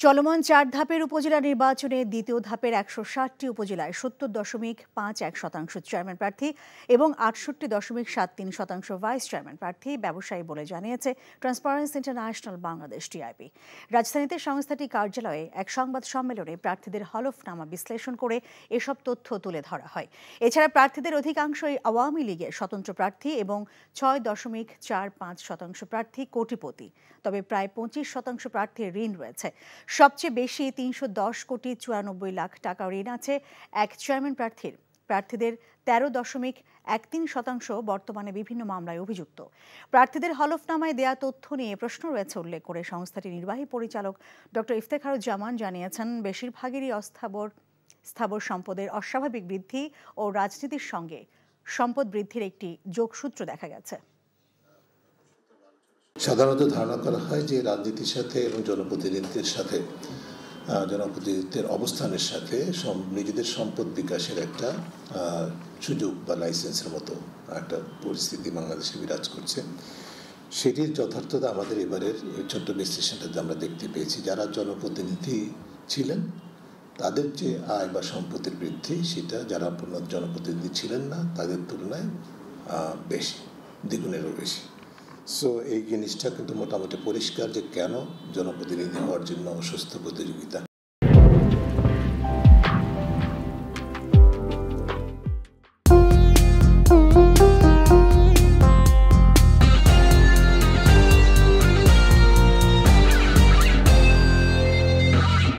চলমান ৪ ধাপের উপজেলা নির্বাচনে দ্বিতীয় ধাপের ১৬০টি উপজেলায় ৭০.৫১% চেয়ারম্যান প্রার্থী এবং ৬৮.৭৩% ভাইস চেয়ারম্যান প্রার্থী ব্যবসায়ী বলে জানিয়েছে ট্রান্সপারেন্সি ইন্টারন্যাশনাল বাংলাদেশ টিআইবি। রাজধানীতে সংস্থাটির কার্যালয়ে এক সংবাদ সম্মেলনে প্রার্থীদের হলফনামা বিশ্লেষণ করে এসব তথ্য তুলে ধরা হয়। এছাড়া প্রার্থীদের অধিকাংশই আওয়ামী লীগের স্বতন্ত্র প্রার্থী এবং ৬.৪৫% প্রার্থী কোটিপতি, তবে প্রায় ২৫% প্রার্থীর ঋণ রয়েছে। সবচেয়ে বেশি ৩১০.৯৪ কোটি টাকা ঋণ আছে এক চেয়ারম্যান প্রার্থীর। প্রার্থীদের ১৩.13% বর্তমানে বিভিন্ন মামলায় অভিযুক্ত। প্রার্থীদের হলফনামায় দেয়া তথ্য নিয়ে প্রশ্ন রয়েছে উল্লেখ করে সংস্থাটির নির্বাহী পরিচালক ডক্টর ইফতেখারুজ্জামান জানিয়েছেন, বেশিরভাগেরই স্থাবর সম্পদের অস্বাভাবিক বৃদ্ধি ও রাজনীতির সঙ্গে সম্পদ বৃদ্ধির একটি যোগসূত্র দেখা গেছে। সাধারণত ধারণা করা হয় যে রাজনীতির সাথে এবং জনপ্রতিনিধিত্বের সাথে জনপ্রতিনিধিত্বের অবস্থানের সাথে নিজেদের সম্পদ বিকাশের একটা সুযোগ বা লাইসেন্সের মতো একটা পরিস্থিতি বাংলাদেশে বিরাজ করছে। সেটির যথার্থতা আমাদের এবারের ছোট্ট বিশ্লেষণটাতে আমরা দেখতে পেয়েছি। যারা জনপ্রতিনিধি ছিলেন তাদের যে আয় বা সম্পদের বৃদ্ধি, সেটা যারা জনপ্রতিনিধি ছিলেন না তাদের তুলনায় বেশি, দ্বিগুণেরও বেশি। সো এই জিনিসটা কিন্তু মোটামুটি পরিষ্কার যে কেন জনপ্রতিনিধি হওয়ার জন্য সুস্থ প্রতিযোগিতা।